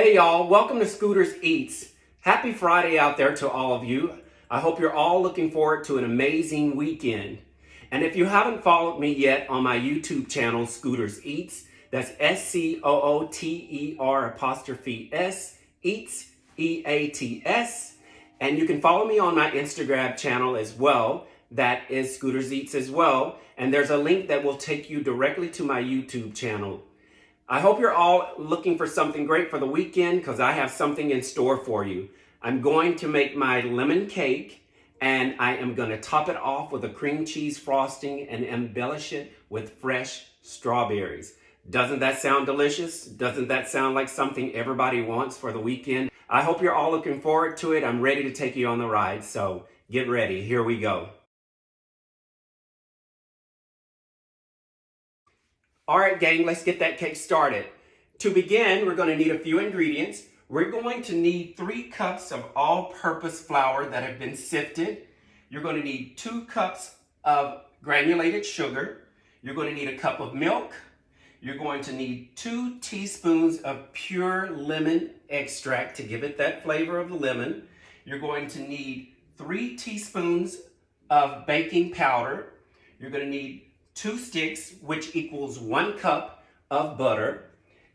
Hey y'all, welcome to Scooter's Eats. Happy Friday out there to all of you. I hope you're all looking forward to an amazing weekend. And if you haven't followed me yet on my YouTube channel, Scooter's Eats, that's SCOOTER''S, Eats, EATS. And you can follow me on my Instagram channel as well. That is Scooter's Eats as well. And there's a link that will take you directly to my YouTube channel. I hope you're all looking for something great for the weekend because I have something in store for you. I'm going to make my lemon cake and I am going to top it off with a cream cheese frosting and embellish it with fresh strawberries. Doesn't that sound delicious? Doesn't that sound like something everybody wants for the weekend? I hope you're all looking forward to it. I'm ready to take you on the ride, so get ready. Here we go. All right, gang, let's get that cake started. To begin, we're going to need a few ingredients. We're going to need 3 cups of all-purpose flour that have been sifted. You're going to need 2 cups of granulated sugar. You're going to need a cup of milk. You're going to need 2 teaspoons of pure lemon extract to give it that flavor of the lemon. You're going to need 3 teaspoons of baking powder. You're going to need 2 sticks, which equals 1 cup of butter,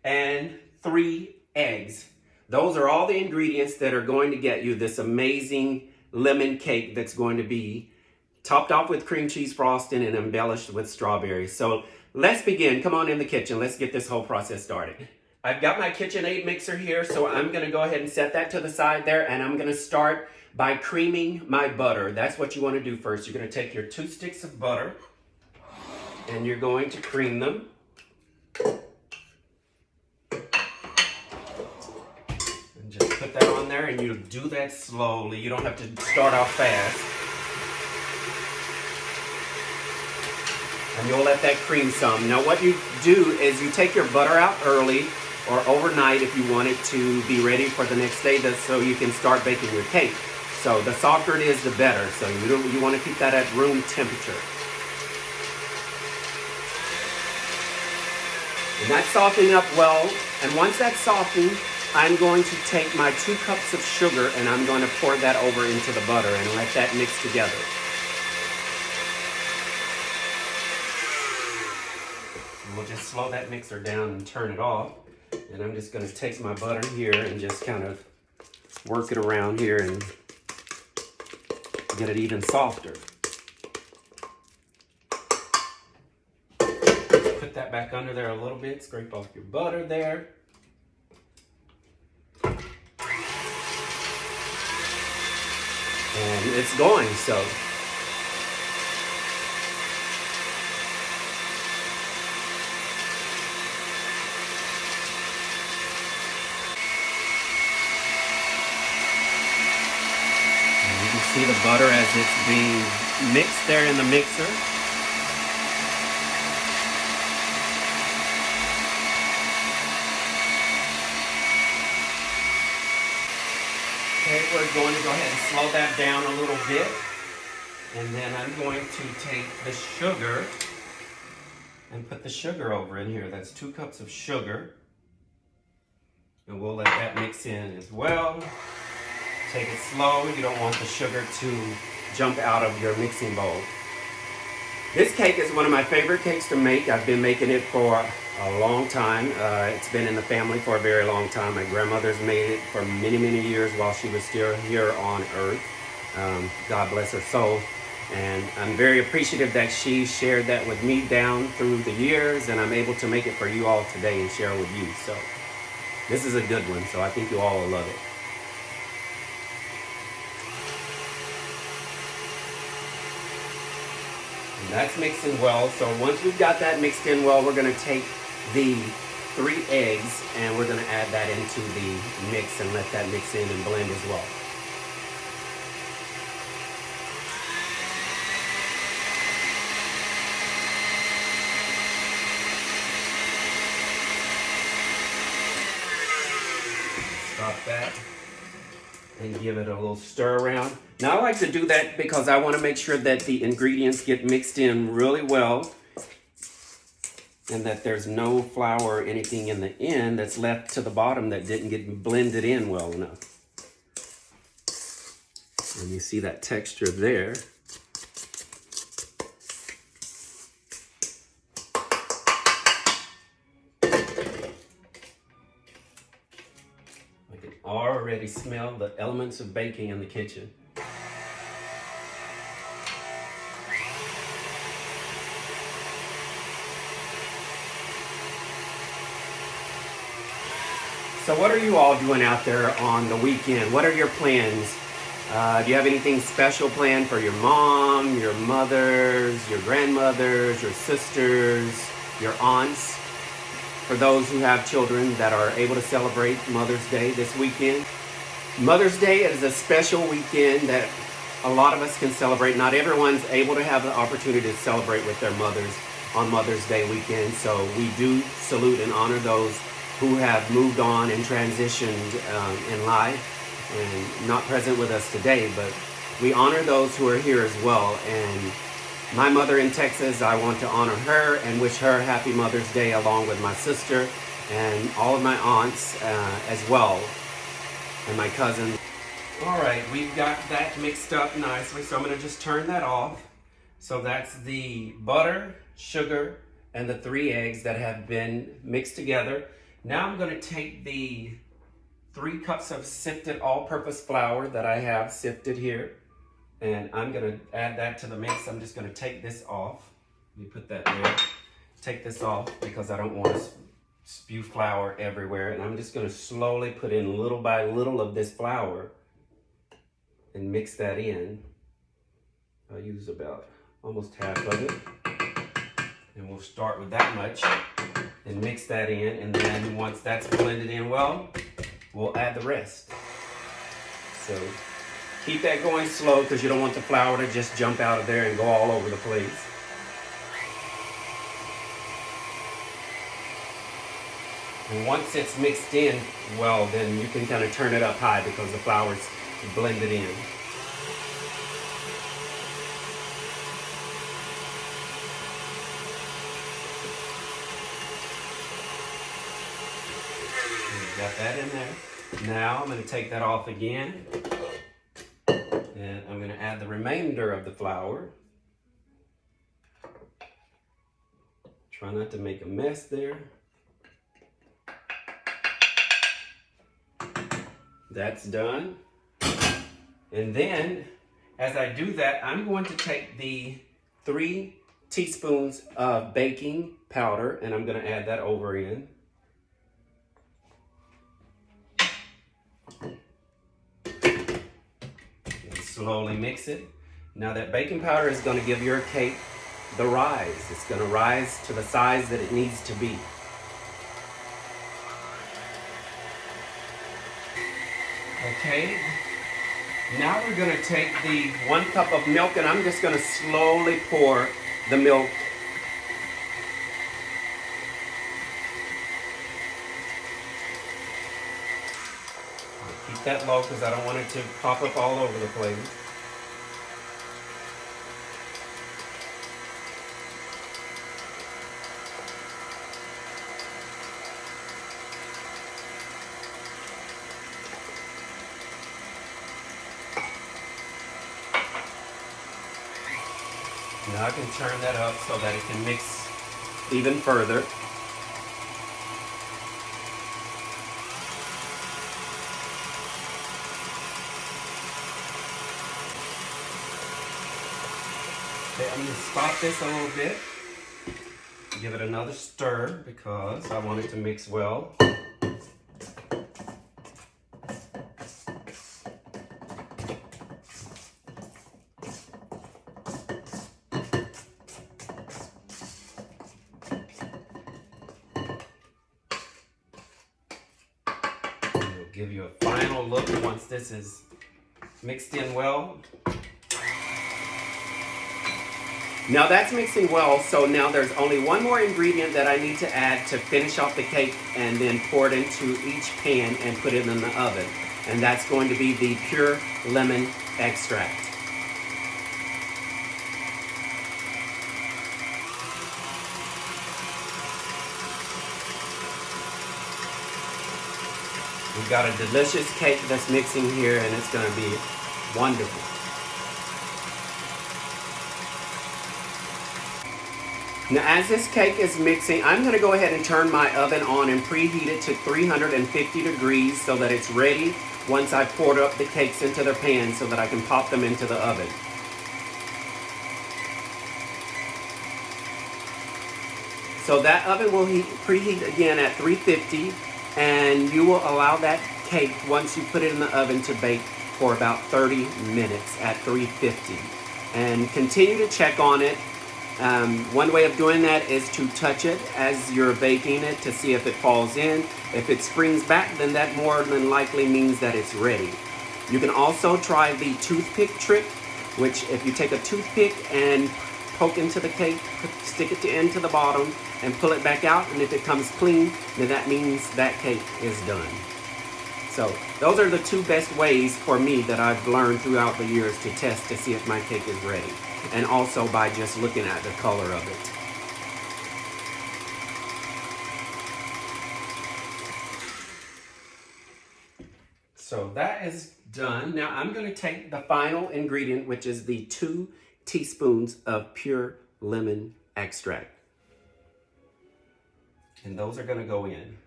and 3 eggs. Those are all the ingredients that are going to get you this amazing lemon cake that's going to be topped off with cream cheese frosting and embellished with strawberries. So let's begin. Come on in the kitchen. Let's get this whole process started. I've got my KitchenAid mixer here, so I'm going to go ahead and set that to the side there, and I'm going to start by creaming my butter. That's what you want to do first. You're going to take your 2 sticks of butter, and you're going to cream them. And just put that on there, and you do that slowly. You don't have to start off fast. And you'll let that cream some. Now what you do is you take your butter out early or overnight if you want it to be ready for the next day so you can start baking your cake. So the softer it is, the better. So you want to keep that at room temperature. And that's softening up well, and once that's softened, I'm going to take my 2 cups of sugar and I'm going to pour that over into the butter and let that mix together. And we'll just slow that mixer down and turn it off. And I'm just going to take my butter here and just kind of work it around here and get it even softer. Put that back under there a little bit, scrape off your butter there. And it's going, so. And you can see the butter as it's being mixed there in the mixer. Okay, we're going to go ahead and slow that down a little bit. And then I'm going to take the sugar and put the sugar over in here. That's 2 cups of sugar. And we'll let that mix in as well. Take it slow. You don't want the sugar to jump out of your mixing bowl. This cake is one of my favorite cakes to make. I've been making it for a long time. It's been in the family for a very long time. My grandmother's made it for many, many years while she was still here on earth. God bless her soul. And I'm very appreciative that she shared that with me down through the years, and I'm able to make it for you all today and share it with you. So this is a good one, so I think you all will love it. And that's mixing well. So once we've got that mixed in well, we're going to take the 3 eggs and we're going to add that into the mix and let that mix in and blend as well. Stop that and give it a little stir around. Now I like to do that because I want to make sure that the ingredients get mixed in really well. and that there's no flour or anything in the end that's left to the bottom that didn't get blended in well enough. And you see that texture there. I can already smell the elements of baking in the kitchen. So what are you all doing out there on the weekend? What are your plans? Do you have anything special planned for your mom, your mothers, your grandmothers, your sisters, your aunts? For those who have children that are able to celebrate Mother's Day this weekend. Mother's Day is a special weekend that a lot of us can celebrate. Not everyone's able to have the opportunity to celebrate with their mothers on Mother's Day weekend. So we do salute and honor those who have moved on and transitioned in life and not present with us today, but we honor those who are here as well. And my mother in Texas, I want to honor her and wish her happy Mother's Day along with my sister and all of my aunts as well, and my cousins. All right, we've got that mixed up nicely, so I'm gonna just turn that off. So that's the butter, sugar, and the 3 eggs that have been mixed together. Now I'm going to take the 3 cups of sifted all-purpose flour that I have sifted here, and I'm going to add that to the mix. I'm just going to take this off. Let me put that there. Take this off because I don't want to spew flour everywhere, and I'm just going to slowly put in little by little of this flour and mix that in. I'll use about almost half of it, and we'll start with that much and mix that in, and then once that's blended in well, we'll add the rest. So keep that going slow because you don't want the flour to just jump out of there and go all over the place. And once it's mixed in well, then you can kind of turn it up high because the flour's blended in. Got that in there. Now I'm going to take that off again, and I'm going to add the remainder of the flour. Try not to make a mess there. That's done. And then, as I do that, I'm going to take the 3 teaspoons of baking powder, and I'm going to add that over in. Slowly mix it. Now that baking powder is going to give your cake the rise. It's going to rise to the size that it needs to be. Okay, now we're going to take the 1 cup of milk, and I'm just going to slowly pour the milk. Keep that low because I don't want it to pop up all over the place. Now I can turn that up so that it can mix even further. Okay, I'm going to stop this a little bit. Give it another stir because I want it to mix well. Give you a final look once this is mixed in well. Now that's mixing well, so now there's only one more ingredient that I need to add to finish off the cake and then pour it into each pan and put it in the oven. And that's going to be the pure lemon extract. We've got a delicious cake that's mixing here, and it's going to be wonderful. Now, as this cake is mixing, I'm going to go ahead and turn my oven on and preheat it to 350 degrees so that it's ready once I've poured up the cakes into their pan so that I can pop them into the oven. So that oven will preheat again at 350, and you will allow that cake, once you put it in the oven, to bake for about 30 minutes at 350. And continue to check on it. One way of doing that is to touch it as you're baking it to see if it falls in. If it springs back, then that more than likely means that it's ready. You can also try the toothpick trick, which if you take a toothpick and poke into the cake, stick it into the bottom, and pull it back out, and if it comes clean, then that means that cake is done. So those are the two best ways for me that I've learned throughout the years to test to see if my cake is ready, and also by just looking at the color of it. So that is done. Now I'm going to take the final ingredient, which is the 2 teaspoons of pure lemon extract. And those are going to go in.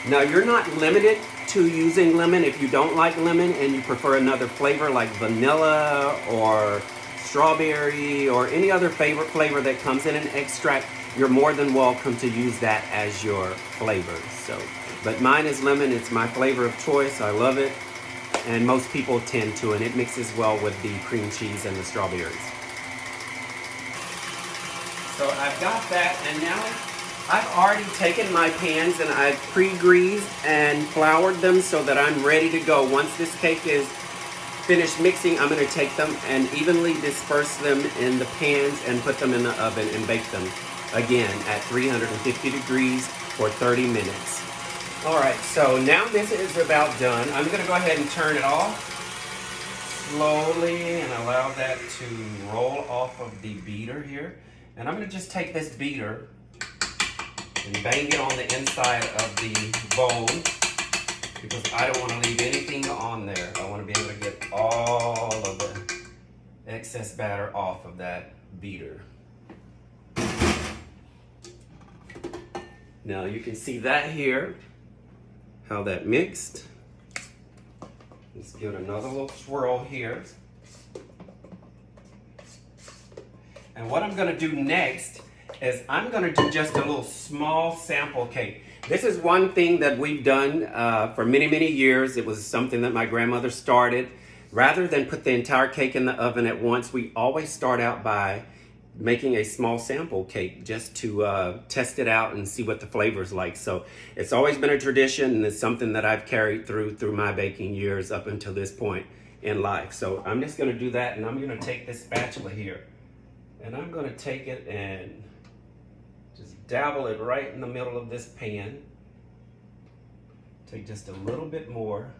Now you're not limited to using lemon. If you don't like lemon and you prefer another flavor like vanilla or strawberry or any other favorite flavor that comes in an extract, you're more than welcome to use that as your flavor. So, but mine is lemon. It's my flavor of choice. I love it. And most people tend to, and it mixes well with the cream cheese and the strawberries. So I've got that, and now I've already taken my pans and I've pre-greased and floured them so that I'm ready to go. Once this cake is finished mixing, I'm going to take them and evenly disperse them in the pans and put them in the oven and bake them again at 350 degrees for 30 minutes. All right, so now this is about done. I'm going to go ahead and turn it off slowly and allow that to roll off of the beater here. And I'm going to just take this beater and bang it on the inside of the bowl because I don't want to leave anything on there. I want to be able to get all of the excess batter off of that beater. Now you can see that here, how that mixed. Let's give it another little swirl here. And what I'm going to do next is I'm going to do just a little small sample cake. This is one thing that we've done for many, many years. It was something that my grandmother started. Rather than put the entire cake in the oven at once, we always start out by making a small sample cake just to test it out and see what the flavor's like. So it's always been a tradition, and it's something that I've carried through my baking years up until this point in life. So I'm just going to do that, and I'm going to take this spatula here. And I'm going to take it and just dabble it right in the middle of this pan. Take just a little bit more.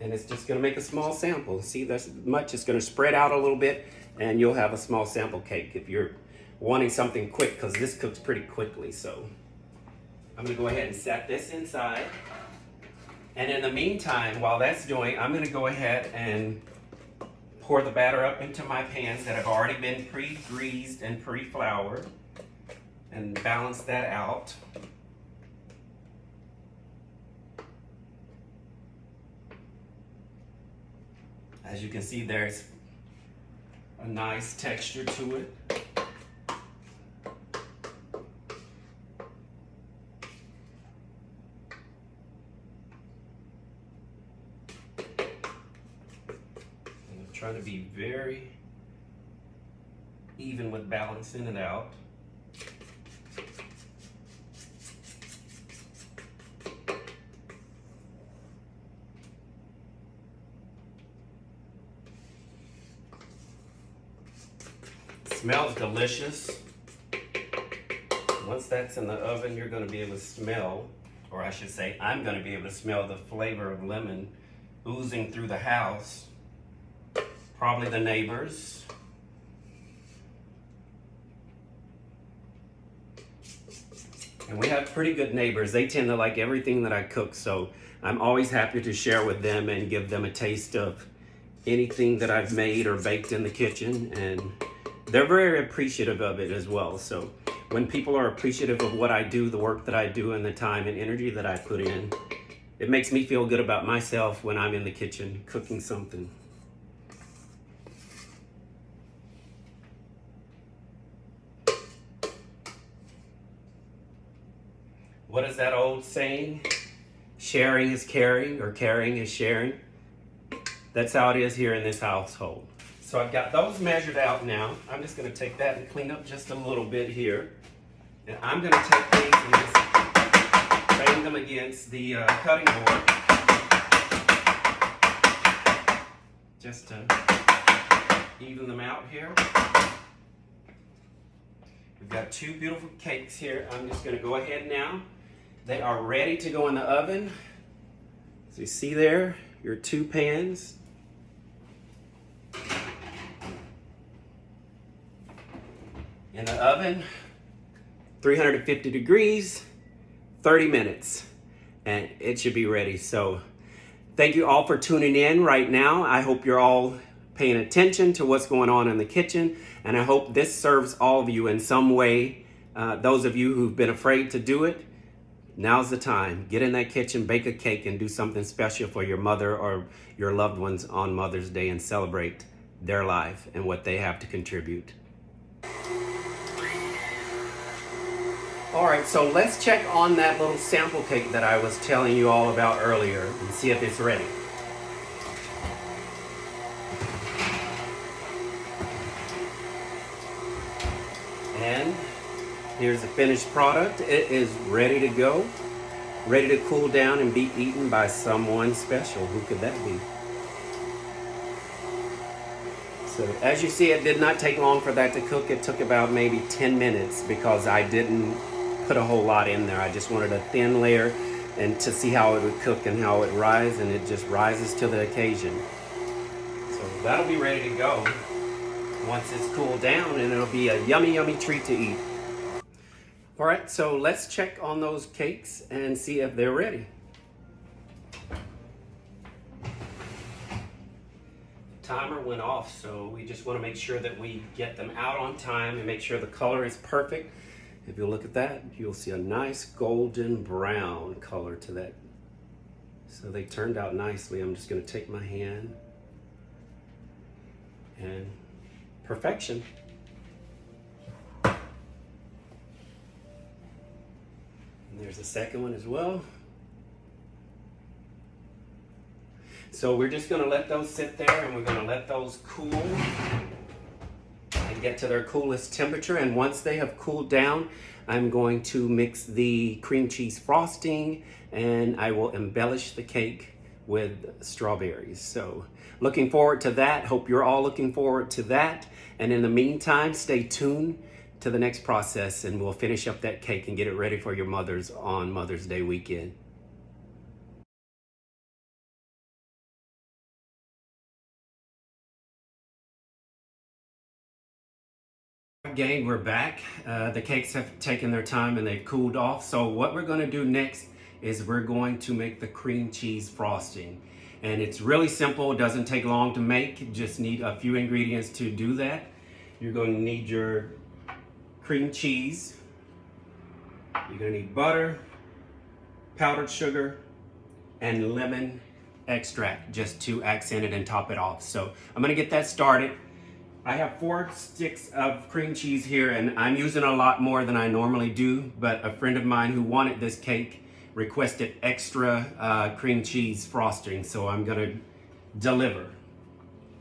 And it's just going to make a small sample. See, that's much. It's going to spread out a little bit, and you'll have a small sample cake if you're wanting something quick, because this cooks pretty quickly. So I'm going to go ahead and set this inside. And in the meantime, while that's doing, I'm going to go ahead and pour the batter up into my pans that have already been pre-greased and pre-floured, and balance that out. As you can see, there's a nice texture to it. Trying to be very even with balancing it out. Smells delicious. Once that's in the oven, you're going to be able to smell, or I should say, I'm going to be able to smell the flavor of lemon oozing through the house. Probably the neighbors. And we have pretty good neighbors. They tend to like everything that I cook, so I'm always happy to share with them and give them a taste of anything that I've made or baked in the kitchen, and they're very appreciative of it as well. So when people are appreciative of what I do, the work that I do, and the time and energy that I put in, it makes me feel good about myself when I'm in the kitchen cooking something. What is that old saying? Sharing is caring, or caring is sharing. That's how it is here in this household. So I've got those measured out now. I'm just going to take that and clean up just a little bit here. And I'm going to take these and just bang them against the cutting board. Just to even them out here. We've got two beautiful cakes here. I'm just going to go ahead now. They are ready to go in the oven. So you see there, your two pans. In the oven, 350 degrees, 30 minutes, and it should be ready. So thank you all for tuning in right now. I hope you're all paying attention to what's going on in the kitchen, and I hope this serves all of you in some way. Those of you who've been afraid to do it, now's the time. Get in that kitchen, bake a cake, and do something special for your mother or your loved ones on Mother's Day and celebrate their life and what they have to contribute. All right, so let's check on that little sample cake that I was telling you all about earlier and see if it's ready. And here's the finished product. It is ready to go, ready to cool down and be eaten by someone special. Who could that be? So as you see, it did not take long for that to cook. It took about maybe 10 minutes because I didn't put a whole lot in there. I just wanted a thin layer and to see how it would cook and how it would rise, and it just rises to the occasion. So that'll be ready to go once it's cooled down, and it'll be a yummy, yummy treat to eat. All right, so let's check on those cakes and see if they're ready. Timer went off, so we just want to make sure that we get them out on time and make sure the color is perfect. If you look at that, you'll see a nice golden brown color to that. So they turned out nicely. I'm just going to take my hand and perfection. And there's the second one as well. So we're just going to let those sit there, and we're going to let those cool and get to their coolest temperature. And once they have cooled down, I'm going to mix the cream cheese frosting, and I will embellish the cake with strawberries. So looking forward to that. Hope you're all looking forward to that. And in the meantime, stay tuned to the next process, and we'll finish up that cake and get it ready for your mothers on Mother's Day weekend. Gang, we're back. The cakes have taken their time and they've cooled off. So what we're going to do next is we're going to make the cream cheese frosting. And it's really simple. It doesn't take long to make. You just need a few ingredients to do that. You're going to need your cream cheese. You're going to need butter, powdered sugar, and lemon extract just to accent it and top it off. So I'm going to get that started. I have 4 sticks of cream cheese here, and I'm using a lot more than I normally do, but a friend of mine who wanted this cake requested extra cream cheese frosting, so I'm gonna deliver.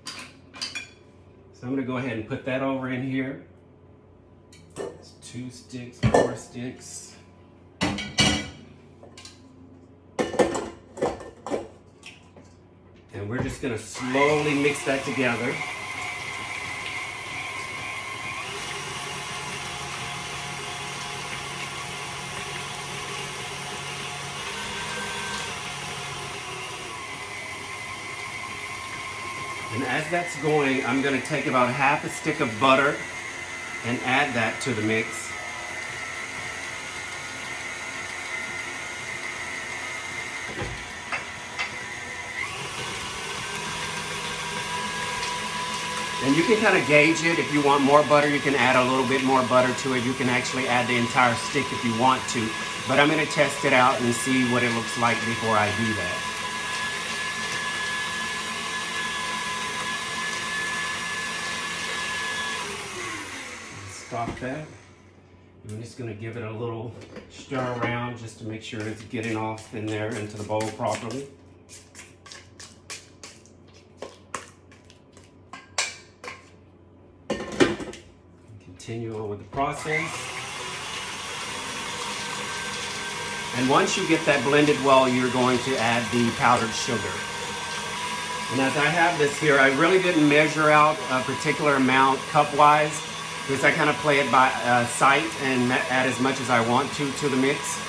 So I'm gonna go ahead and put that over in here. It's 2 sticks, 4 sticks. And we're just gonna slowly mix that together. And as that's going, I'm going to take about half a stick of butter and add that to the mix. And you can kind of gauge it. If you want more butter, you can add a little bit more butter to it. You can actually add the entire stick if you want to. But I'm going to test it out and see what it looks like before I do that. Stop that. I'm just going to give it a little stir around just to make sure it's getting off in there into the bowl properly. Continue on with the process. And once you get that blended well, you're going to add the powdered sugar. And as I have this here, I really didn't measure out a particular amount cup-wise, because I kind of play it by sight and add as much as I want to the mix.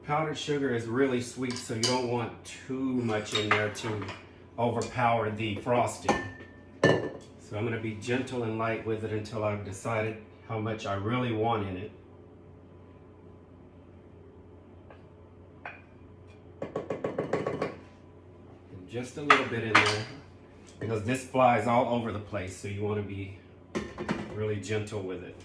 Powdered sugar is really sweet, so you don't want too much in there to overpower the frosting. So I'm going to be gentle and light with it until I've decided how much I really want in it. And just a little bit in there, because this flies all over the place, so you want to be really gentle with it.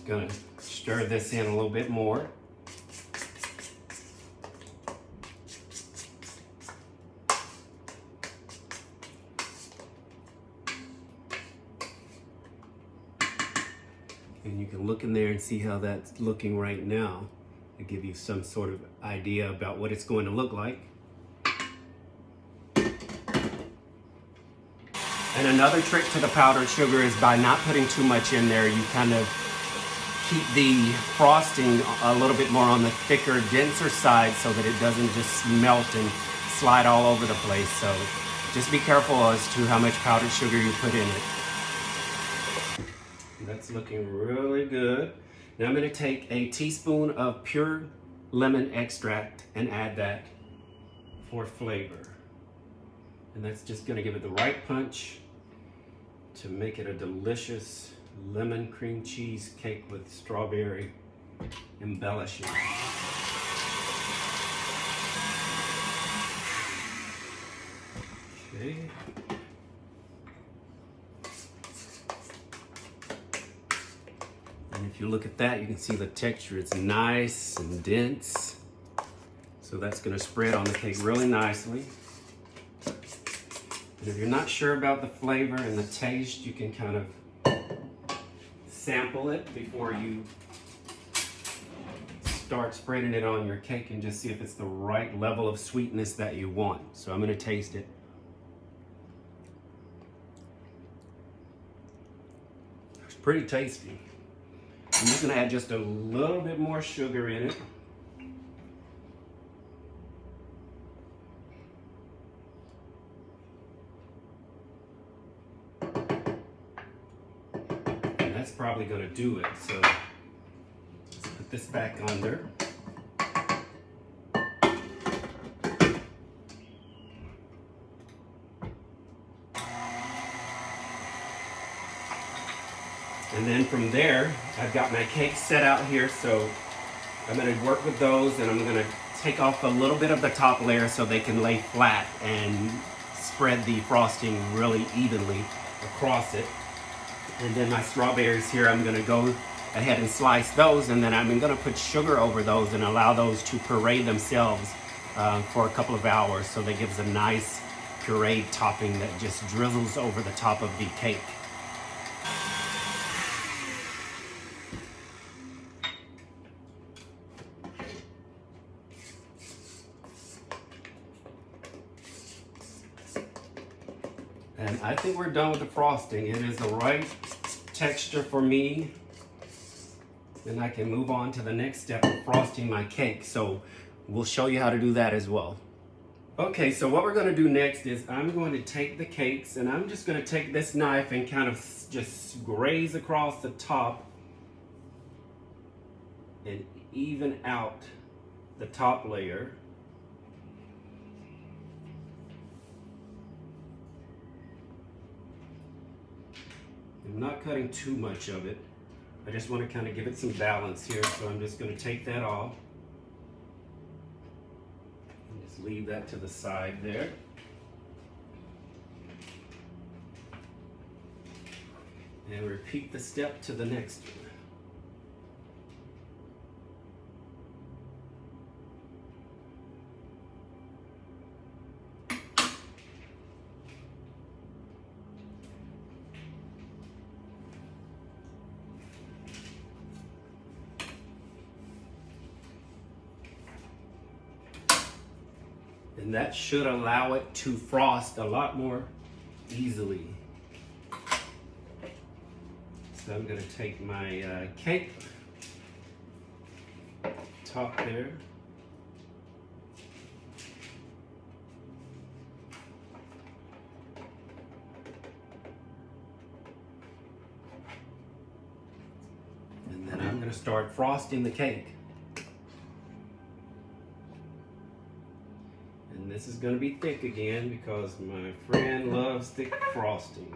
Gonna stir this in a little bit more. And you can look in there and see how that's looking right now to give you some sort of idea about what it's going to look like. And another trick to the powdered sugar is by not putting too much in there, you kind of keep the frosting a little bit more on the thicker, denser side so that it doesn't just melt and slide all over the place. So just be careful as to how much powdered sugar you put in it. That's looking really good. Now I'm going to take a teaspoon of pure lemon extract and add that for flavor. And that's just going to give it the right punch to make it a delicious lemon cream cheese cake with strawberry embellishing. Okay. And if you look at that, you can see the texture. It's nice and dense. So that's going to spread on the cake really nicely. And if you're not sure about the flavor and the taste, you can kind of sample it before you start spreading it on your cake and just see if it's the right level of sweetness that you want. So I'm going to taste it. It's pretty tasty. I'm just going to add just a little bit more sugar in it. That's probably going to do it. So let's put this back under. And then from there, I've got my cake set out here, so I'm going to work with those, and I'm going to take off a little bit of the top layer so they can lay flat and spread the frosting really evenly across it. And then my strawberries here, I'm going to go ahead and slice those, and then I'm going to put sugar over those and allow those to puree themselves for a couple of hours, so that gives a nice pureed topping that just drizzles over the top of the cake. And I think we're done with the frosting. It is the right texture for me. then I can move on to the next step of frosting my cake. So we'll show you how to do that as well. Okay, so what we're going to do next is I'm going to take the cakes and I'm just going to take this knife and kind of just graze across the top and even out the top layer. I'm not cutting too much of it. I just want to kind of give it some balance here, so I'm just going to take that off. And just leave that to the side there. And repeat the step to the next one. And that should allow it to frost a lot more easily. So I'm going to take my cake top there. And then I'm going to start frosting the cake. And this is going to be thick again because my friend loves thick frosting.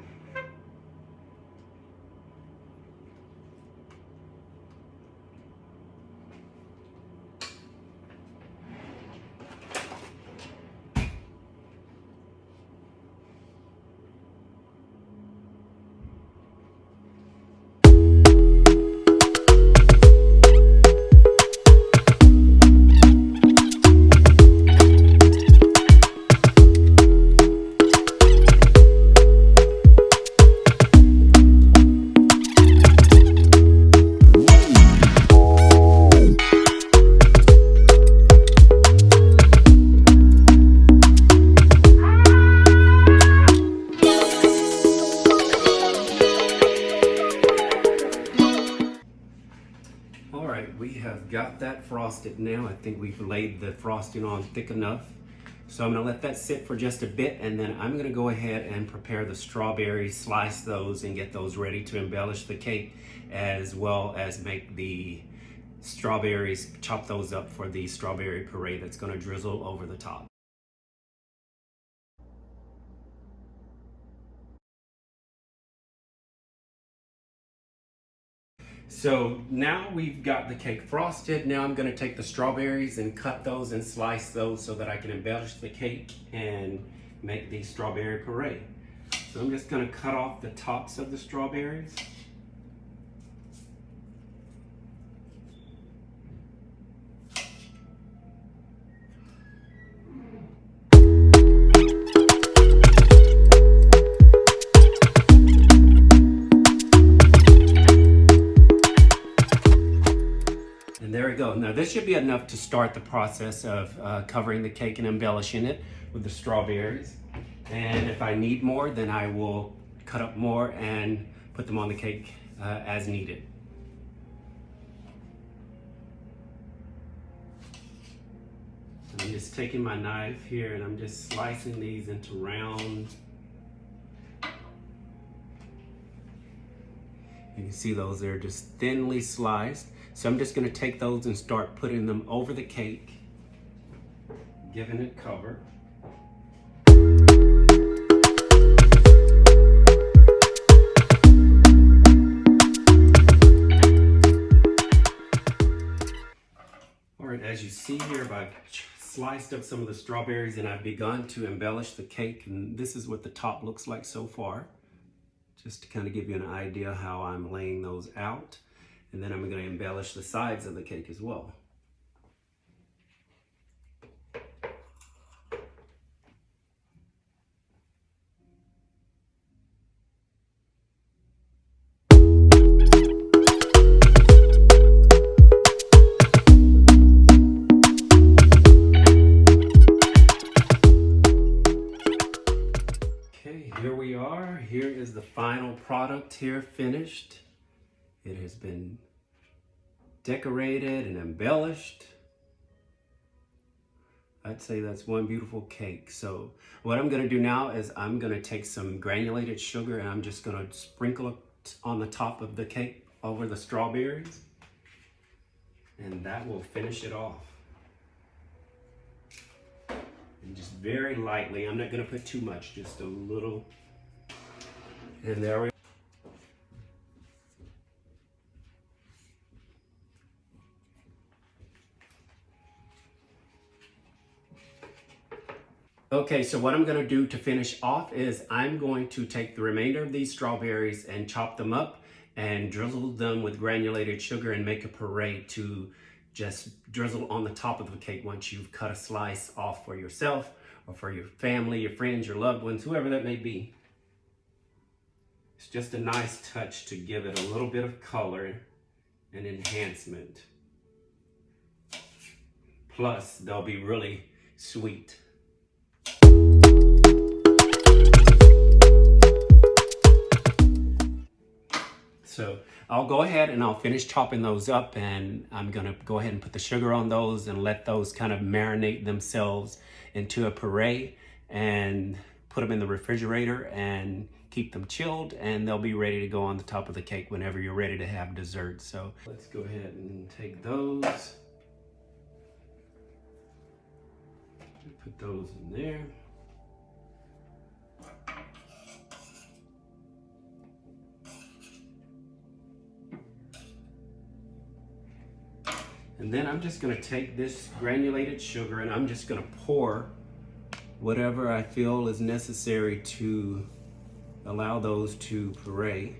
We have got that frosted now. I think we've laid the frosting on thick enough. So I'm gonna let that sit for just a bit, and then I'm gonna go ahead and prepare the strawberries, slice those and get those ready to embellish the cake, as well as make the strawberries, chop those up for the strawberry puree that's gonna drizzle over the top. So now we've got the cake frosted. Now I'm going to take the strawberries and cut those and slice those so that I can embellish the cake and make the strawberry puree. So I'm just going to cut off the tops of the strawberries. There we go. Now this should be enough to start the process of covering the cake and embellishing it with the strawberries. And if I need more, then I will cut up more and put them on the cake as needed. I'm just taking my knife here and I'm just slicing these into round. You can see those, they're just thinly sliced. So I'm just going to take those and start putting them over the cake, giving it cover. All right, as you see here, I've sliced up some of the strawberries and I've begun to embellish the cake, and this is what the top looks like so far. Just to kind of give you an idea how I'm laying those out. And then I'm going to embellish the sides of the cake as well. Okay, here we are. Here is the final product here finished. It has been decorated and embellished. I'd say that's one beautiful cake. So what I'm gonna do now is I'm gonna take some granulated sugar and I'm just gonna sprinkle it on the top of the cake over the strawberries. And that will finish it off. And just very lightly, I'm not gonna put too much, just a little. And there we go. Okay, so what I'm gonna do to finish off is I'm going to take the remainder of these strawberries and chop them up and drizzle them with granulated sugar and make a puree to just drizzle on the top of the cake once you've cut a slice off for yourself or for your family, your friends, your loved ones, whoever that may be. It's just a nice touch to give it a little bit of color and enhancement. Plus, they'll be really sweet. So I'll go ahead and I'll finish chopping those up, and I'm gonna go ahead and put the sugar on those and let those kind of marinate themselves into a puree and put them in the refrigerator and keep them chilled, and they'll be ready to go on the top of the cake whenever you're ready to have dessert. So let's go ahead and take those, put those in there. And then I'm just gonna take this granulated sugar and I'm just gonna pour whatever I feel is necessary to allow those to puree.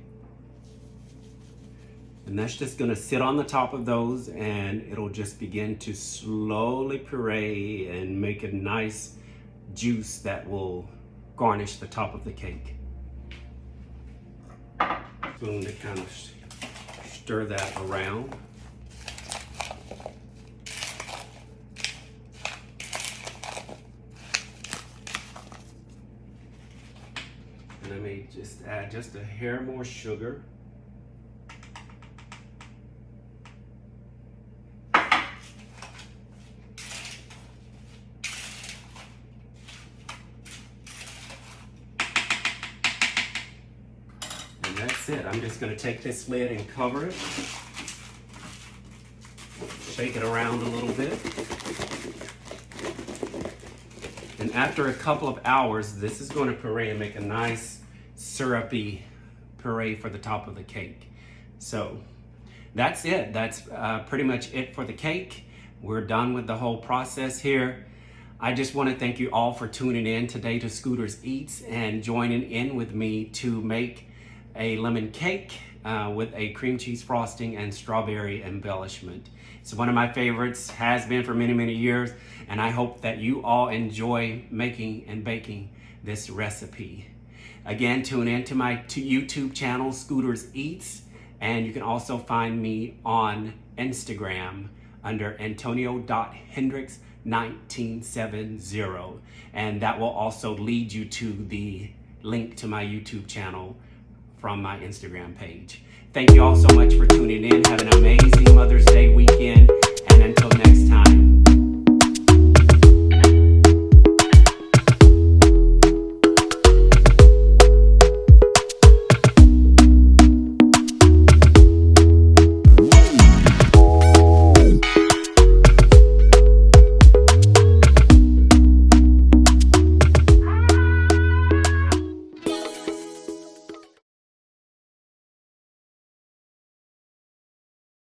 And that's just gonna sit on the top of those, and it'll just begin to slowly puree and make a nice juice that will garnish the top of the cake. Spoon to kind of stir that around. And I may just add just a hair more sugar. And that's it. I'm just going to take this lid and cover it. Shake it around a little bit. And after a couple of hours, this is going to puree and make a nice syrupy puree for the top of the cake. So that's it. That's pretty much it for the cake. We're done with the whole process here. I just want to thank you all for tuning in today to Scooter's Eats and joining in with me to make a lemon cake with a cream cheese frosting and strawberry embellishment. It's one of my favorites, has been for many, many years, and I hope that you all enjoy making and baking this recipe. Again, tune in to my YouTube channel, Scooter's Eats, and you can also find me on Instagram under Antonio.Hendricks1970, and that will also lead you to the link to my YouTube channel from my Instagram page. Thank you all so much for tuning in. Have an amazing Mother's Day weekend, and until next time.